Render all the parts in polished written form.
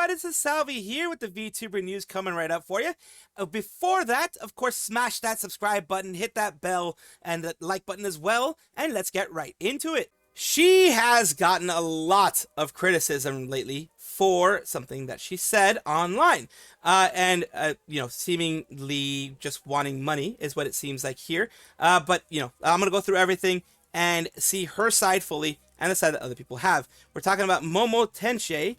everyone, this is Salvi here with the VTuber news coming right up for you. Before that, of course, smash that subscribe button, hit that bell, and the like button as well, and let's get right into it. She has gotten a lot of criticism lately for something that she said online. Seemingly just wanting money is what it seems like here. I'm going to go through everything and see her side fully and the side that other people have. We're talking about Momo Tensei,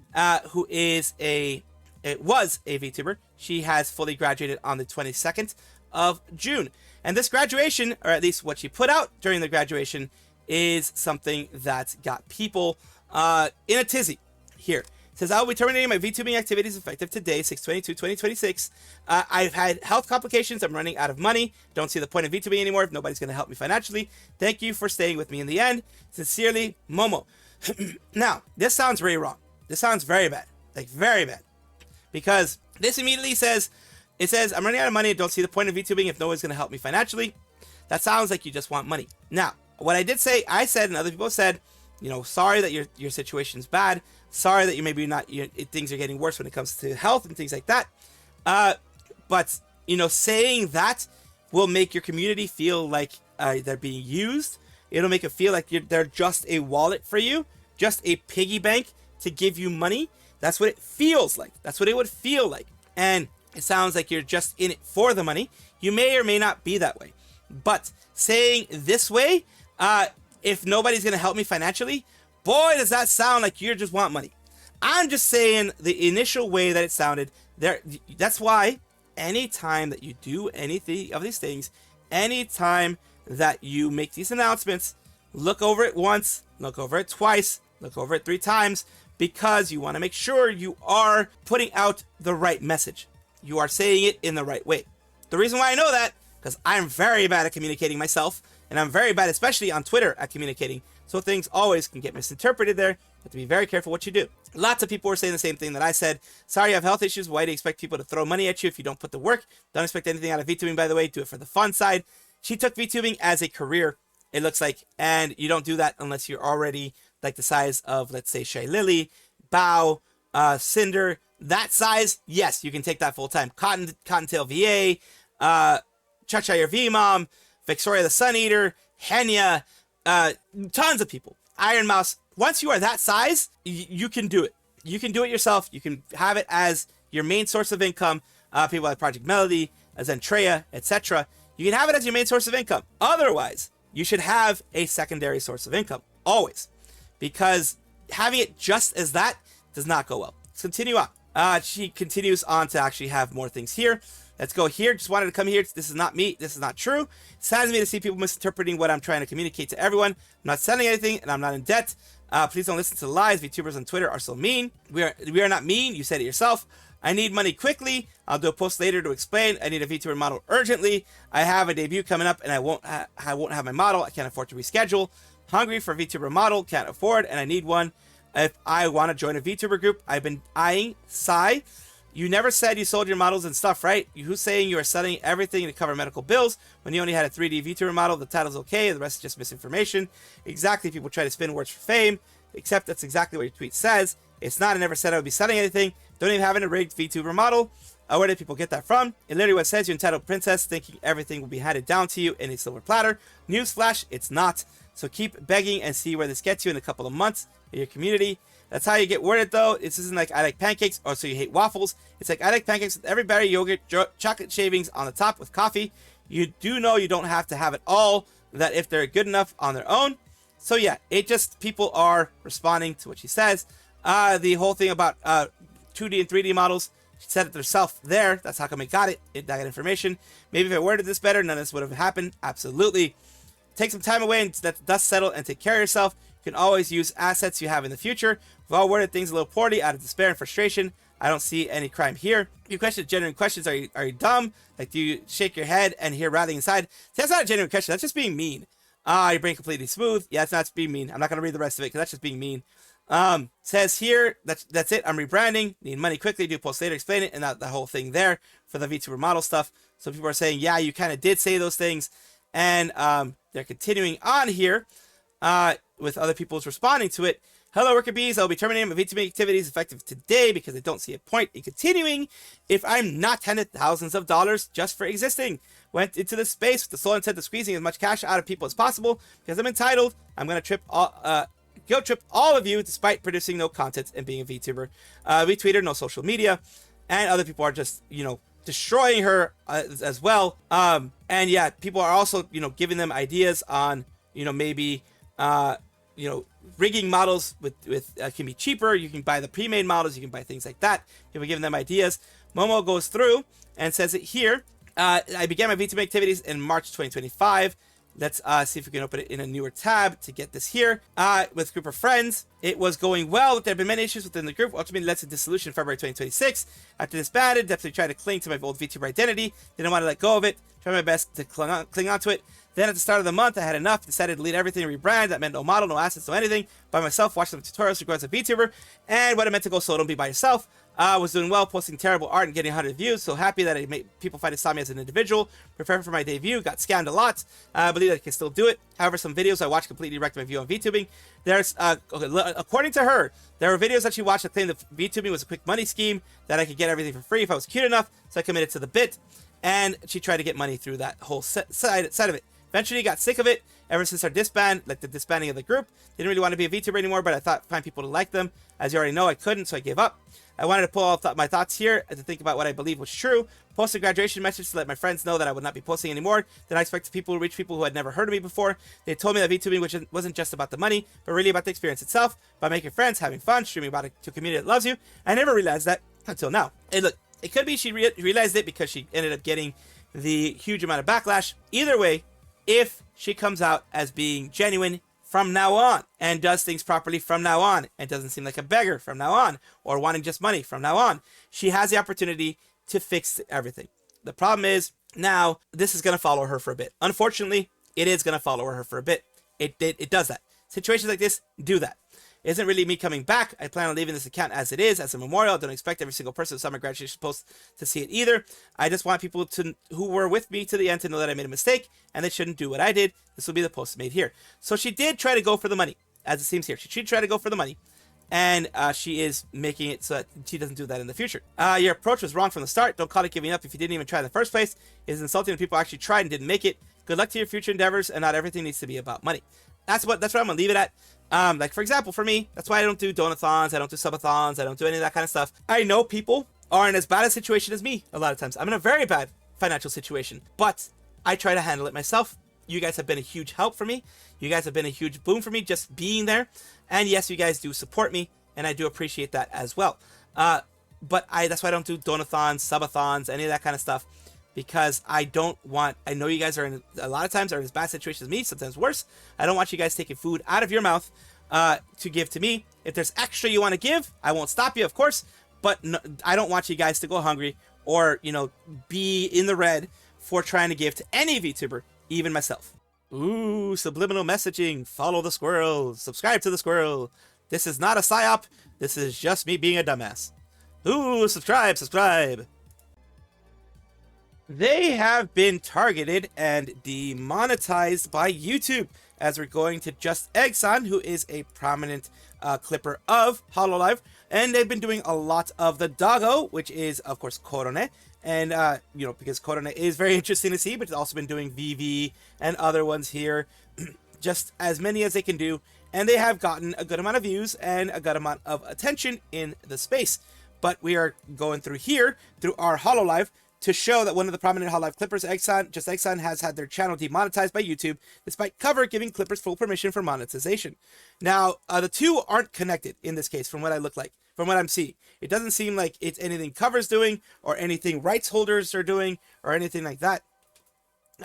who was a VTuber. She has fully graduated on the 22nd of June. And this graduation, or at least what she put out during the graduation, is something that got people in a tizzy here. It says, I'll be terminating my VTubing activities effective today, 6/22/2026. I've had health complications. I'm running out of money. Don't see the point of VTubing anymore if nobody's going to help me financially. Thank you for staying with me in the end. Sincerely, Momo. Now, this sounds very wrong. This sounds very bad. Like, very bad. Because this immediately says, I'm running out of money. Don't see the point of VTubing if no one's going to help me financially. That sounds like you just want money. Now, what I did say, I said, and other people said, sorry that your situation's bad. Sorry that you maybe not, things are getting worse when it comes to health and things like that. But saying that will make your community feel like they're being used. It'll make it feel like they're just a wallet for you, just a piggy bank to give you money. That's what it feels like. That's what it would feel like. And it sounds like you're just in it for the money. You may or may not be that way. But saying this way, if nobody's going to help me financially, boy, does that sound like you just want money. I'm just saying the initial way that it sounded there. That's why anytime that you do anything of these things, anytime that you make these announcements, look over it once, look over it twice, look over it 3 times, because you want to make sure you are putting out the right message. You are saying it in the right way. The reason why I know that, because I'm very bad at communicating myself, and I'm very bad, especially on Twitter, at communicating. So things always can get misinterpreted there. You have to be very careful what you do. Lots of people were saying the same thing that I said. Sorry, you have health issues. Why do you expect people to throw money at you if you don't put the work? Don't expect anything out of VTubing, by the way. Do it for the fun side. She took VTubing as a career, it looks like. And you don't do that unless you're already like the size of, let's say, Shay Lily, Bao, Cinder. That size, yes, you can take that full time. Cottontail VA, Chachire V-Mom, Victoria the Sun Eater, Henya, tons of people. Iron Mouse. Once you are that size, you can do it. You can do it yourself. You can have it as your main source of income. People like Project Melody, Zentreya, etc. You can have it as your main source of income. Otherwise, you should have a secondary source of income. Always. Because having it just as that does not go well. Let's continue on. She continues on to actually have more things here. Let's go here. Just wanted to come here. This is not me. This is not true. It saddens me to see people misinterpreting what I'm trying to communicate to everyone. I'm not selling anything, and I'm not in debt. Please don't listen to the lies. VTubers on Twitter are so mean. We are not mean. You said it yourself. I need money quickly. I'll do a post later to explain. I need a VTuber model urgently. I have a debut coming up, and I won't have my model. I can't afford to reschedule. Hungry for a VTuber model. Can't afford, and I need one. If I want to join a VTuber group, I've been eyeing Sai. You never said you sold your models and stuff, right? Who's saying you are selling everything to cover medical bills when you only had a 3D VTuber model? The title's okay, the rest is just misinformation. Exactly, people try to spin words for fame, except that's exactly what your tweet says. It's not, I never said I would be selling anything. Don't even have a rigged VTuber model. Where did people get that from? It literally what says you're entitled princess, thinking everything will be handed down to you in a silver platter. Newsflash, it's not. So keep begging and see where this gets you in a couple of months in your community. That's how you get worded, though. This isn't like I like pancakes, or so you hate waffles. It's like I like pancakes with every berry, yogurt, chocolate shavings on the top with coffee. You do know you don't have to have it all, that if they're good enough on their own. So yeah, it just, people are responding to what she says. The whole thing about 2D and 3D models, she said it herself there. That's how come it got that information. Maybe if I worded this better, none of this would have happened. Absolutely. Take some time away and let the dust settle and take care of yourself. You can always use assets you have in the future. We've all worded things a little poorly out of despair and frustration. I don't see any crime here. You question genuine questions. Are you dumb? Like, do you shake your head and hear wrathing inside? That's not a genuine question. That's just being mean. Your brain completely smooth. Yeah, it's not being mean. I'm not going to read the rest of it because that's just being mean. Says here, that's it. I'm rebranding. Need money quickly. Do post later. Explain it. And the whole thing there for the VTuber model stuff. So people are saying, yeah, you kind of did say those things. And they're continuing on here with other people's responding to it. Hello, worker bees. I'll be terminating my VTuber activities effective today because I don't see a point in continuing if I'm not handed thousands of dollars just for existing. Went into this space with the sole intent of squeezing as much cash out of people as possible because I'm entitled. I'm gonna guilt trip all of you despite producing no content and being a VTuber. Retweeter, no social media, and other people are just, you know, destroying her as well. And yeah, people are also, you know, giving them ideas on, you know, maybe, you know, rigging models with can be cheaper. You can buy the pre-made models. You can buy things like that. People giving them ideas. Momo goes through and says it here. I began my VTuber activities in March 2025. Let's see if we can open it in a newer tab to get this here. With a group of friends, it was going well. There have been many issues within the group, ultimately led to dissolution in February 2026. After disbanded, definitely tried to cling to my old VTuber identity. Didn't want to let go of it. Tried my best to cling on to it. Then at the start of the month, I had enough. Decided to delete everything and rebrand. That meant no model, no assets, no anything. By myself, watched some tutorials regards to VTuber. And what it meant to go solo and be by yourself. Was doing well, posting terrible art and getting 100 views. So happy that I made people finally saw me as an individual. Preparing for my debut. Got scammed a lot. I believe I can still do it. However, some videos I watched completely wrecked my view on VTubing. There's, according to her, there were videos that she watched that claimed that VTubing was a quick money scheme, that I could get everything for free if I was cute enough. So I committed to the bit. And she tried to get money through that whole side of it. Eventually got sick of it ever since our disband, like the disbanding of the group. Didn't really want to be a VTuber anymore, but I thought find people to like them. As you already know, I couldn't, so I gave up. I wanted to pull all my thoughts here and to think about what I believe was true. Posted a graduation message to let my friends know that I would not be posting anymore. Then I expected people to reach people who had never heard of me before. They told me that VTubing wasn't just about the money, but really about the experience itself, about making friends, having fun, streaming about it to a community that loves you. I never realized that until now. And look, it could be she realized it because she ended up getting the huge amount of backlash. Either way, if she comes out as being genuine from now on and does things properly from now on and doesn't seem like a beggar from now on or wanting just money from now on, she has the opportunity to fix everything. The problem is now this is going to follow her for a bit. Unfortunately, it is going to follow her for a bit. It does that. Situations like this do that. It isn't really me coming back. I plan on leaving this account as it is, as a memorial. I don't expect every single person who saw my graduation post to see it either. I just want people who were with me to the end to know that I made a mistake and they shouldn't do what I did. This will be the post made here. So she did try to go for the money, as it seems here. She did try to go for the money, and she is making it so that she doesn't do that in the future. Your approach was wrong from the start. Don't call it giving up if you didn't even try in the first place. It is insulting when people actually tried and didn't make it. Good luck to your future endeavors, and not everything needs to be about money. That's what I'm gonna leave it at. Like for example, for me, that's why I don't do donathons, I don't do subathons, I don't do any of that kind of stuff. I know people are in as bad a situation as me a lot of times. I'm in a very bad financial situation, but I try to handle it myself. You guys have been a huge help for me. You guys have been a huge boon for me just being there. And yes, you guys do support me, and I do appreciate that as well. But that's why I don't do donathons, subathons, any of that kind of stuff. Because I know you guys are a lot of times are in as bad situations as me, sometimes worse. I don't want you guys taking food out of your mouth to give to me. If there's extra you want to give, I won't stop you, of course. But no, I don't want you guys to go hungry or, you know, be in the red for trying to give to any VTuber, even myself. Ooh, subliminal messaging. Follow the squirrel. Subscribe to the squirrel. This is not a psyop. This is just me being a dumbass. Ooh, subscribe. They have been targeted and demonetized by YouTube, as we're going to Just Egg-san, who is a prominent clipper of Hololive, and they've been doing a lot of the doggo, which is of course Korone, and you know, because Korone is very interesting to see, but it's also been doing VV and other ones here, just as many as they can do, and they have gotten a good amount of views and a good amount of attention in the space. But we are going through here through our Hololive to show that one of the prominent Hololive clippers, Just Egg-san, has had their channel demonetized by YouTube, despite cover giving clippers full permission for monetization. Now, the two aren't connected in this case, from what I'm seeing. It doesn't seem like it's anything cover's doing, or anything rights holders are doing, or anything like that.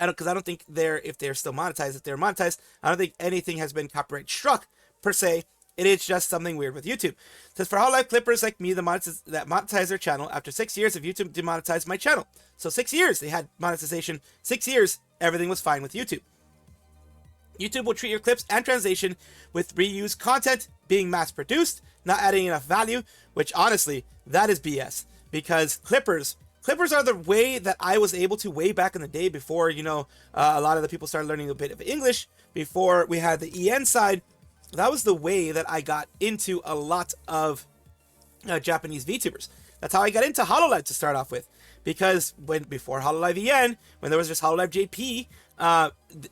Because I don't think if they're still monetized, if they're monetized, I don't think anything has been copyright struck, per se. It is just something weird with YouTube. It says, for Hololive clippers like me that monetize their channel, after 6 years of YouTube demonetized my channel. So 6 years they had monetization. 6 years, everything was fine with YouTube. YouTube will treat your clips and translation with reused content being mass-produced, not adding enough value, which honestly, that is BS. Because clippers are the way that I was able to way back in the day before, you know, a lot of the people started learning a bit of English, before we had the EN side. that was the way that I got into a lot of Japanese VTubers. That's how I got into Hololive to start off with, because before Hololive EN, when there was just Hololive JP,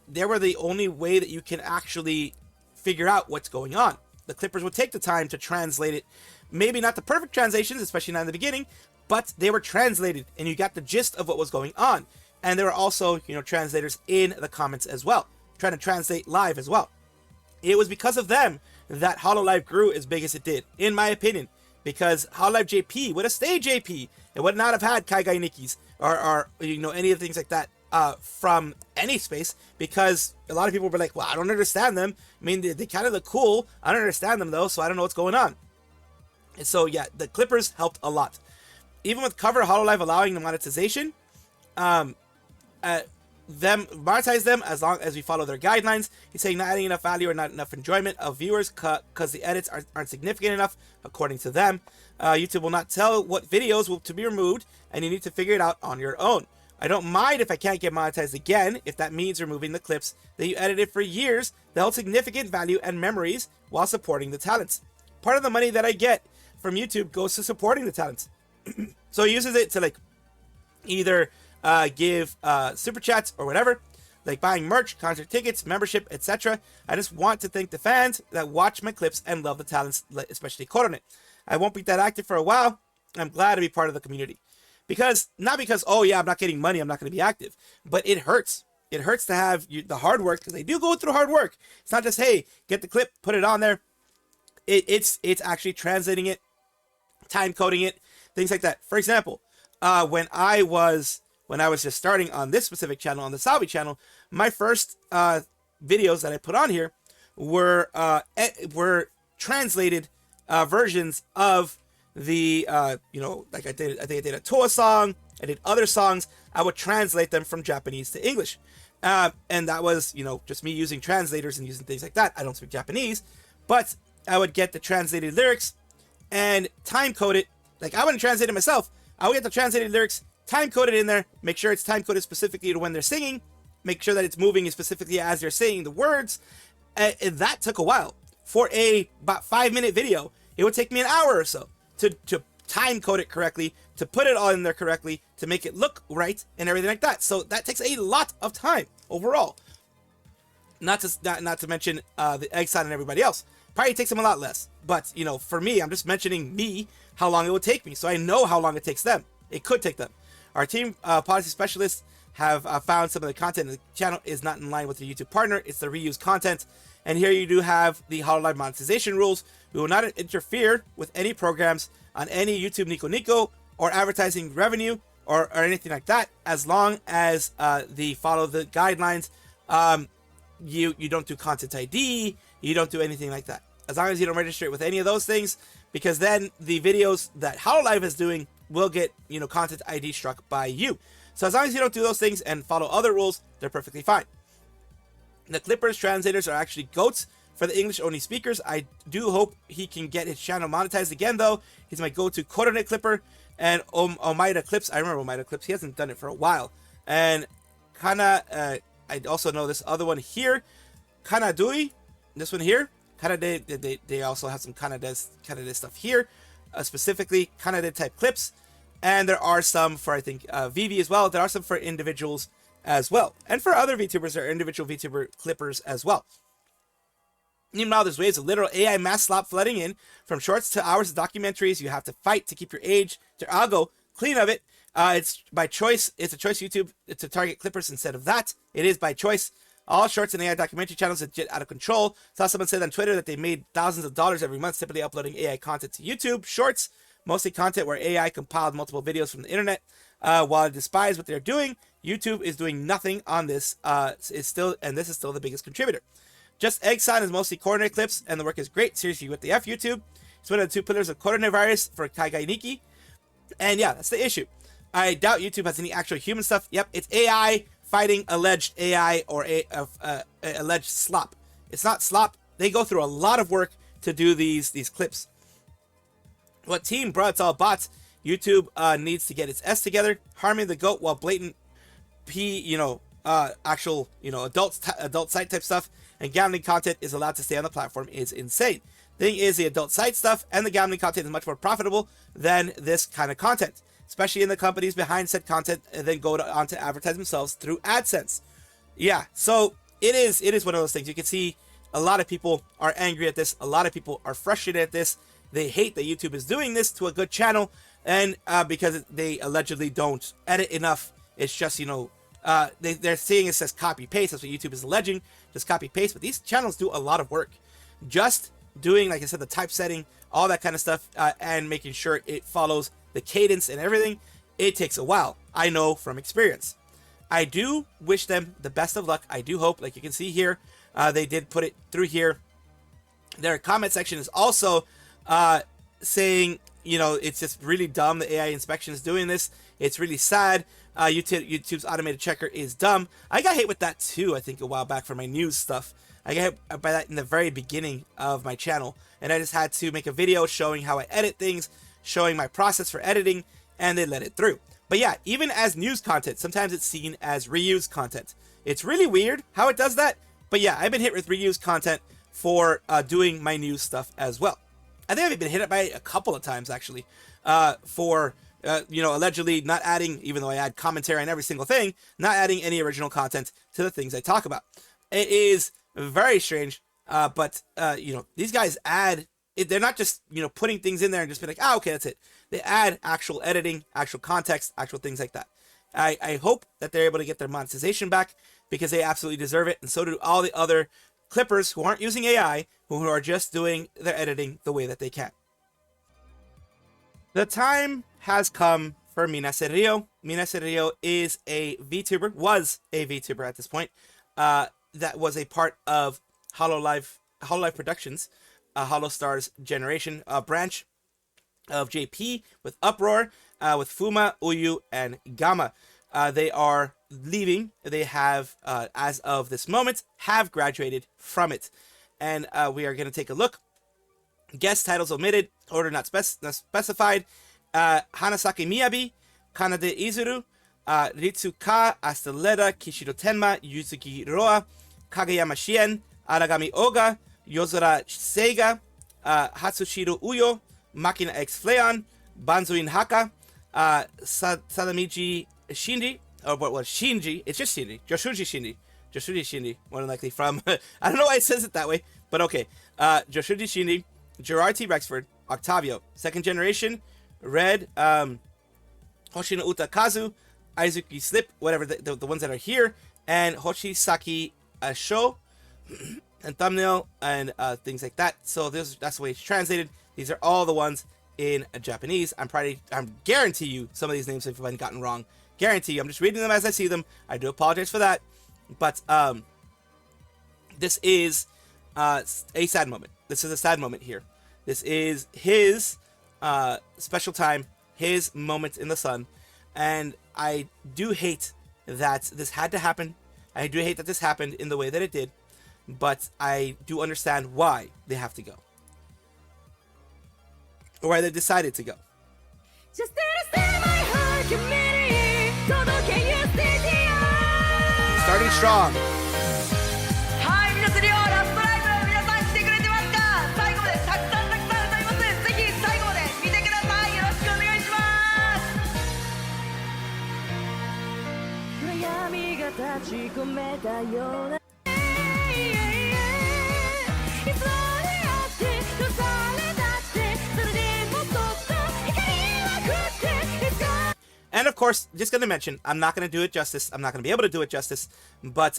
they were the only way that you can actually figure out what's going on. The clippers would take the time to translate it. Maybe not the perfect translations, especially not in the beginning, but they were translated and you got the gist of what was going on. And there were also, translators in the comments as well, trying to translate live as well. It was because of them that Hololive grew as big as it did, in my opinion, because Hololive JP would have stayed JP. It would not have had Kaigai Nikis or any of the things like that from any space, because a lot of people were like, well, I don't understand them. I mean, they kind of look cool. I don't understand them though, so I don't know what's going on. And so yeah, the clippers helped a lot. Even with cover Hololive allowing the monetization, them monetize them as long as we follow their guidelines. He's saying not adding enough value or not enough enjoyment of viewers because the edits aren't significant enough according to them. YouTube will not tell what videos will to be removed, and you need to figure it out on your own. I don't mind if I can't get monetized again, if that means removing the clips that you edited for years that hold significant value and memories while supporting the talents. Part of the money that I get from YouTube goes to supporting the talents. So he uses it to like either give super chats or whatever, like buying merch, concert tickets, membership, etc. I just want to thank the fans that watch my clips and love the talents, especially Korone. I won't be that active for a while. I'm glad to be part of the community. Not because, oh yeah, I'm not getting money, I'm not going to be active, but it hurts. It hurts to have the hard work, because they do go through hard work. It's not just, hey, get the clip, put it on there. It's actually translating it, time coding it, things like that. For example, when I was just starting on this specific channel, on the Salvi channel, my first videos that I put on here were translated versions of the like I think I did a Toa song, I did other songs. I would translate them from Japanese to English, and that was just me using translators and using things like that. I don't speak Japanese, but I would get the translated lyrics and time code it. Like, I wouldn't translate it myself. I would get the translated lyrics, time coded in there, make sure it's time coded specifically to when they're singing, make sure that it's moving specifically as they're saying the words. And that took a while. For about 5-minute video, it would take me an hour or so to time code it correctly, to put it all in there correctly, to make it look right and everything like that. So that takes a lot of time overall. Not to mention the Eggson and everybody else. Probably takes them a lot less. But for me, I'm just mentioning me, how long it would take me, so I know how long it takes them. It could take them. Our team policy specialists have found some of the content in the channel is not in line with the YouTube partner. It's the reused content. And here you do have the Hololive monetization rules. We will not interfere with any programs on any YouTube Nico or advertising revenue or anything like that, as long as they follow the guidelines. You don't do content ID, you don't do anything like that. As long as you don't register it with any of those things, because then the videos that Hololive is doing will get content ID struck by you. So as long as you don't do those things and follow other rules, they're perfectly fine. The Clippers translators are actually goats for the English only speakers. I do hope he can get his channel monetized again though. He's my go-to Korone clipper. And Omaida Clips, I remember Omaida Clips, he hasn't done it for a while. And I also know this other one here, Kanadui, this one here, Kanade, they also have some Kanade stuff here, specifically Kanade type clips. And there are some for, I think, VV as well. There are some for individuals as well. And for other VTubers, there are individual VTuber clippers as well. Meanwhile, there's waves of literal AI mass slop flooding in, from shorts to hours of documentaries. You have to fight to keep your age to algo clean of it. It's by choice. It's a choice YouTube to target clippers instead of that. It is by choice. All shorts and AI documentary channels are legit out of control. Saw someone said on Twitter that they made thousands of dollars every month simply uploading AI content to YouTube. Shorts, mostly content where AI compiled multiple videos from the internet. While I despise what they're doing, YouTube is doing nothing on this. This is still the biggest contributor. Just Eggson is mostly Korone clips, and the work is great. Seriously, what the F, YouTube? It's one of the 2 pillars of coronavirus for Kaigai Niki. And yeah, that's the issue. I doubt YouTube has any actual human stuff. Yep, it's AI fighting alleged AI or alleged slop. It's not slop. They go through a lot of work to do these clips. What team, bro? It's all bots. YouTube needs to get its S together. Harming the goat while blatant adult site type stuff. and gambling content is allowed to stay on the platform is insane. Thing is, the adult site stuff and the gambling content is much more profitable than this kind of content, especially in the companies behind said content and then go on to advertise themselves through AdSense. Yeah, so it is one of those things. You can see a lot of people are angry at this. A lot of people are frustrated at this. They hate that YouTube is doing this to a good channel, and because they allegedly don't edit enough. It's just, you know, they're saying it says copy paste. That's what YouTube is alleging, just copy paste. But these channels do a lot of work. Just doing, like I said, the typesetting, all that kind of stuff, and making sure it follows the cadence and everything, it takes a while. I know from experience. I do wish them the best of luck. I do hope, like you can see here, they did put it through here. Their comment section is also saying, you know, it's just really dumb. The AI inspection is doing this. It's really sad. YouTube's automated checker is dumb. I got hit with that too, I think, a while back for my news stuff. I got hit by that in the very beginning of my channel, and I just had to make a video showing how I edit things, showing my process for editing, and they let it through. But yeah, even as news content, sometimes it's seen as reused content. It's really weird how it does that, but yeah, I've been hit with reused content for doing my news stuff as well. I think I've been hit by it a couple of times, actually, for you know, allegedly not adding, even though I add commentary on every single thing, not adding any original content to the things I talk about. It is very strange, but you know, these guys add, they're not just, you know, putting things in there and just be like, ah, okay, that's it. They add actual editing, actual context, actual things like that. I hope that they're able to get their monetization back, because they absolutely deserve it, and so do all the other clippers who aren't using AI, who are just doing their editing the way that they can. The time has come for MInase Rio. MInase Rio is a VTuber, was a VTuber at this point, that was a part of Hololive Productions, Holostars generation, branch of JP, with Uproar, with Fuma, Uyu, and Gamma. They are leaving. They have, as of this moment, have graduated from it. And we are going to take a look. Guest titles omitted, order not specified. Hanasaki Miyabi, Kanade Izuru, Ritsuka, Asteleda, Kishiro Tenma, Yuzuki Roa, Kageyama Shien, Aragami Oga, Yozora Seiga, Hatsushiro Uyo, Makina X Fleon, Banzuin Haka, Sadamiji Shinji, or what was Shinji? It's just Shinji. Joshuji Shinji, more than likely from, I don't know why it says it that way, but okay. Joshuji Shinji, Gerard T. Rexford, Octavio, second generation, Red, Hoshino Uta Kazu, Aizuki Slip, whatever, the ones that are here, and Hoshisaki Sho, and thumbnail, and things like that. So that's the way it's translated. These are all the ones in Japanese. I'm guarantee you some of these names have been gotten wrong. Guarantee you. I'm just reading them as I see them. I do apologize for that. But this is a sad moment. This is a sad moment here. This is his special time, his moment in the sun. And I do hate that this had to happen. I do hate that this happened in the way that it did. But I do understand why they have to go. Or why they decided to go. Starting strong. And of course, just going to mention, I'm not going to do it justice. I'm not going to be able to do it justice. But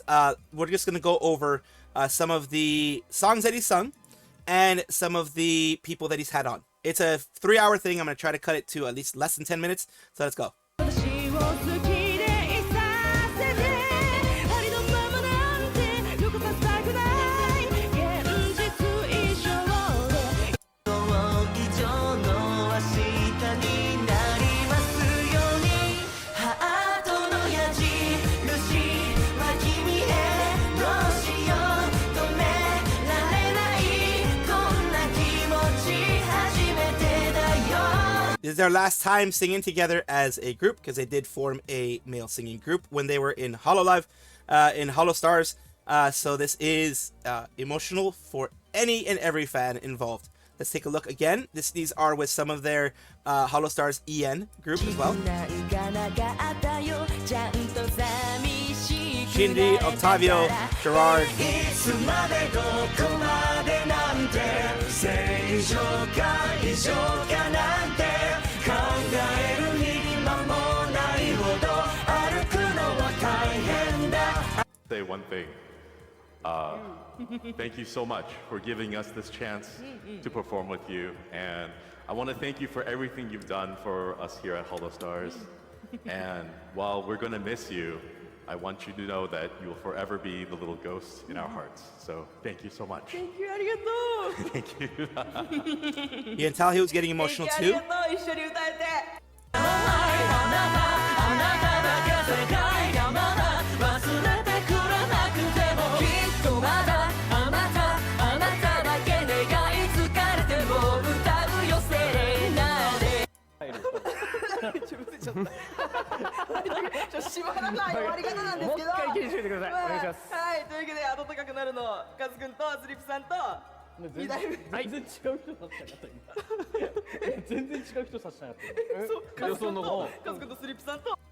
we're just going to go over some of the songs that he sung and some of the people that he's had on. It's a 3-hour thing. I'm going to try to cut it to at least less than 10 minutes. So let's go. This is their last time singing together as a group, because they did form a male singing group when they were in Hololive, in Holostars. So this is emotional for any and every fan involved. Let's take a look again. These are with some of their Holostars EN group as well. Shinji, Octavio, Gerard. Say one thing. Thank you so much for giving us this chance to perform with you, and I want to thank you for everything you've done for us here at Holostars. And while we're going to miss you, I want you to know that you will forever be the little ghost in our hearts. So thank you so much. Thank you, arigato. Thank you. You can tell he was getting emotional too.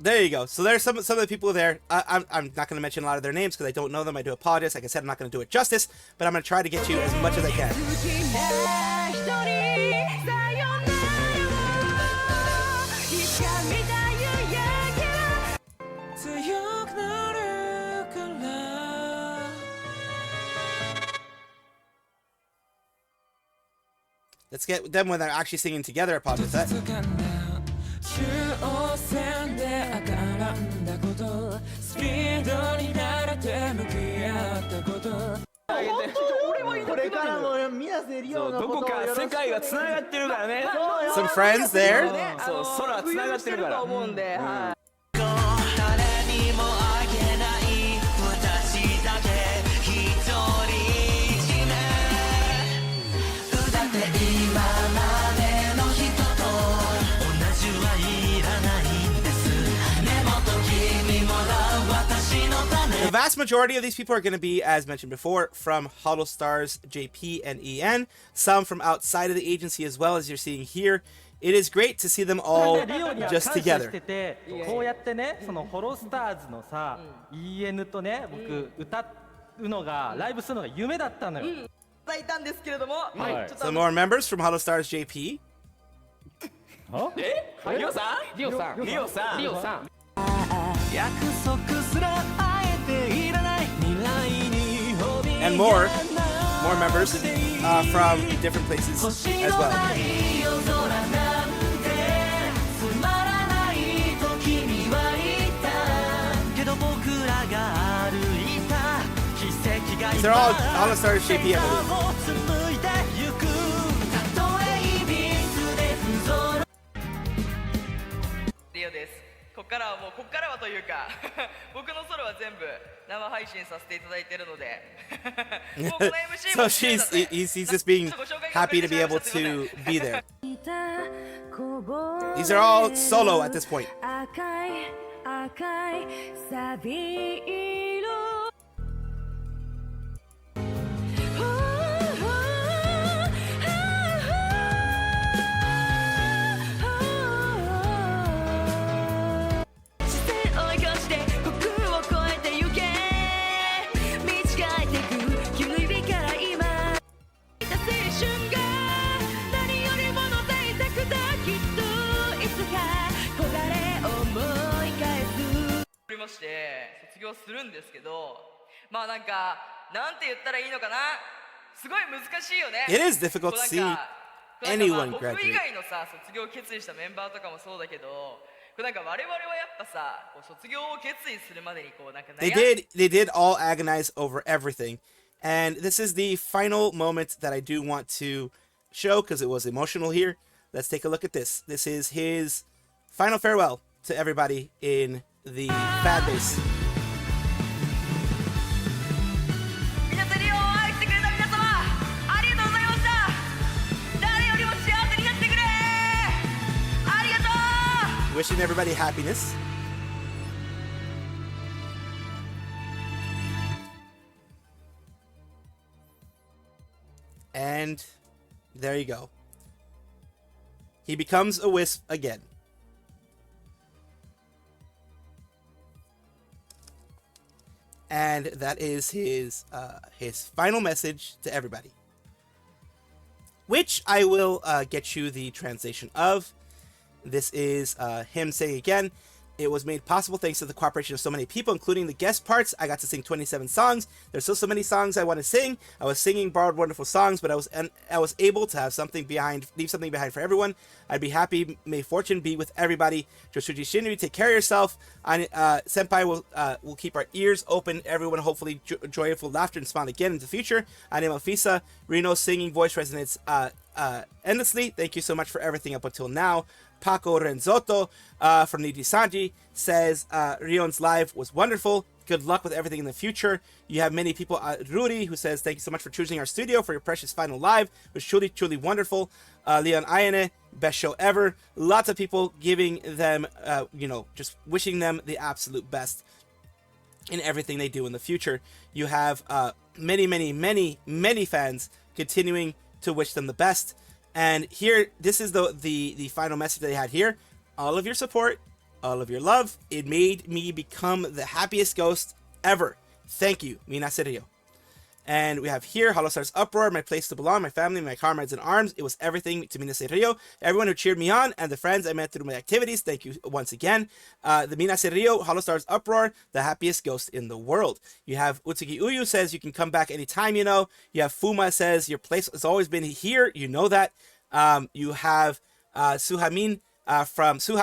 There you go. So there's some of the people there. I'm not going to mention a lot of their names because I don't know them. I do apologize. Like I said, I'm not going to do it justice, but I'm going to try to get you as much as I can. Let's get them when they're actually singing together. I apologize for that. Some friends there. The vast majority of these people are going to be, as mentioned before, from Holostars JP and EN, some from outside of the agency as well, as you're seeing here. It is great to see them all just together. Some more members from Holostars JP. And more members from different places as well. These are all Holostars JP, I believe. So he's just being happy to be able to be there. These are all solo at this point. It is difficult to see anyone graduate. They did all agonize over everything, and this is the final moment that I do want to show because it was emotional here. Let's take a look at this. This is his final farewell to everybody in the fan base. Wishing everybody happiness. And there you go. He becomes a wisp again. And that is his final message to everybody, which I will get you the translation of. This is him saying again, it was made possible thanks to the cooperation of so many people, including the guest parts. I got to sing 27 songs. There's still so many songs I want to sing. I was singing borrowed wonderful songs, but I was able to have something behind, leave something behind for everyone. I'd be happy. May fortune be with everybody. Joshuji Shinri, take care of yourself. Senpai will keep our ears open. Everyone, hopefully, joyful laughter and smile again in the future. Anima Fisa, Reno's singing voice resonates endlessly. Thank you so much for everything up until now. Paco Renzotto from Nijisanji says Rion's live was wonderful. Good luck with everything in the future. You have many people. Ruri, who says thank you so much for choosing our studio for your precious final live. It was truly, truly wonderful. Leon Ayane, best show ever. Lots of people giving them, just wishing them the absolute best in everything they do in the future. You have many, many, many, many fans continuing to wish them the best. And here, this is the final message they had here. All of your support, all of your love, it made me become the happiest ghost ever. Thank you, MInase Rio. And we have here, Holostars Uproar, my place to belong, my family, my comrades in arms. It was everything to MInase Rio. Everyone who cheered me on and the friends I met through my activities, thank you once again. The MInase Rio, Holostars Uproar, the happiest ghost in the world. You have Utsugi Uyu says you can come back anytime, you know. You have Fuma says your place has always been here, you know that. You have Suha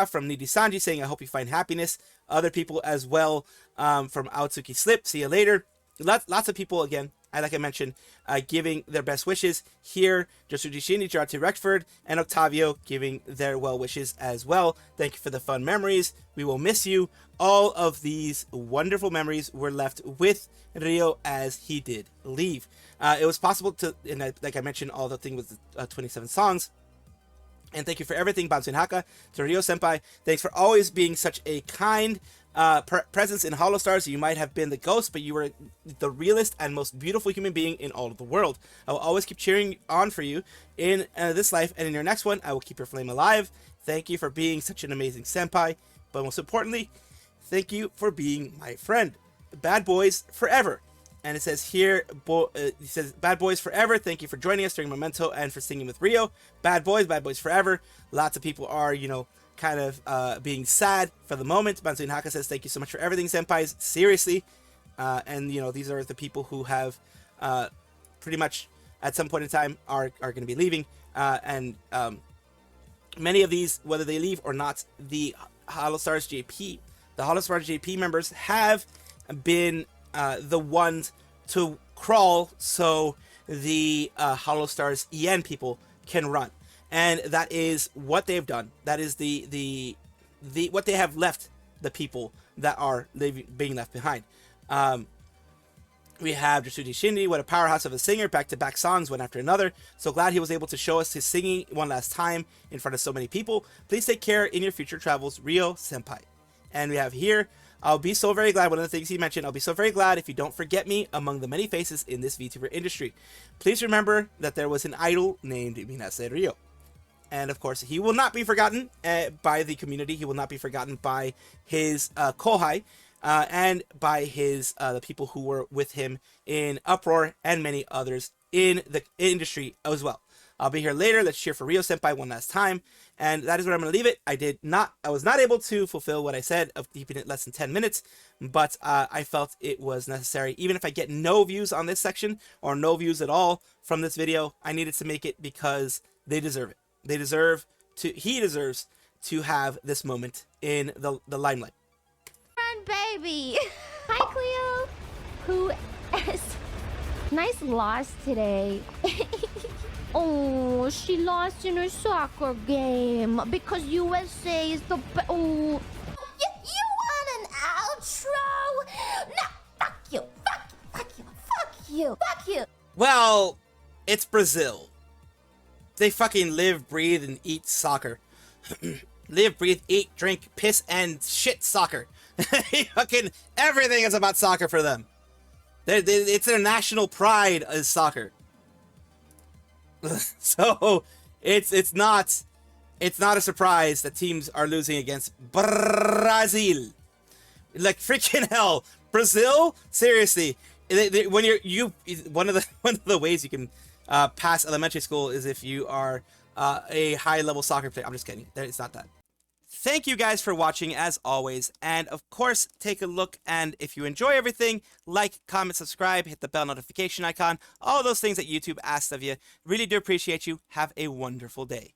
from Nijisanji saying I hope you find happiness. Other people as well from Aotsuki Slip, see you later. Lots of people again. Like I mentioned, giving their best wishes here. Josuji Shini, Jarate Rexford, and Octavio giving their well wishes as well. Thank you for the fun memories. We will miss you. All of these wonderful memories were left with Rio as he did leave. It was possible to, and like I mentioned, all the thing was 27 songs. And thank you for everything, Bansun Haka, to Rio Senpai. Thanks for always being such a kind presence in Holostars. You might have been the ghost, but you were the realest and most beautiful human being in all of the world. I will always keep cheering on for you in this life, and in your next one, I will keep your flame alive. Thank you for being such an amazing senpai, but most importantly, thank you for being my friend. Bad boys forever. And it says here, he says, bad boys forever. Thank you for joining us during Memento and for singing with Rio. Bad boys forever. Lots of people are, kind of being sad for the moment. Bansuin Haka says, thank you so much for everything, senpais. Seriously. And, these are the people who have pretty much at some point in time are going to be leaving. And many of these, whether they leave or not, the Holostars JP members have been the ones to crawl so the Holostars EN people can run. And that is what they've done. That is the what they have left the people that are being left behind. We have Jasuji Shinji, what a powerhouse of a singer, back-to-back songs, one after another. So glad he was able to show us his singing one last time in front of so many people. Please take care in your future travels, Rio Senpai. And we have here, I'll be so very glad, one of the things he mentioned, I'll be so very glad if you don't forget me among the many faces in this VTuber industry. Please remember that there was an idol named MInase Rio. And of course, he will not be forgotten by the community. He will not be forgotten by his kohai and by his the people who were with him in Uproar and many others in the industry as well. I'll be here later. Let's cheer for Rio Senpai one last time. And that is where I'm going to leave it. I was not able to fulfill what I said of keeping it less than 10 minutes, but I felt it was necessary. Even if I get no views on this section or no views at all from this video, I needed to make it because they deserve it. He deserves to have this moment in the limelight. Run, baby. Hi, Cleo. Who is nice loss today. Oh, she lost in her soccer game because USA is the best. Oh, you want an outro? No, fuck you, fuck you. Well, it's Brazil. They fucking live, breathe, and eat soccer. Live, breathe, eat, drink, piss, and shit soccer. Fucking everything is about soccer for them. It's their national pride is soccer. So it's not a surprise that teams are losing against Brazil. Like freaking hell, Brazil. Seriously, when one of the ways you can pass elementary school is if you are a high level soccer player. I'm just kidding. It's not that. Thank you guys for watching as always, and of course take a look, and if you enjoy everything, like, comment, subscribe, hit the bell notification icon, all those things that YouTube asks of you. Really do appreciate you. Have a wonderful day.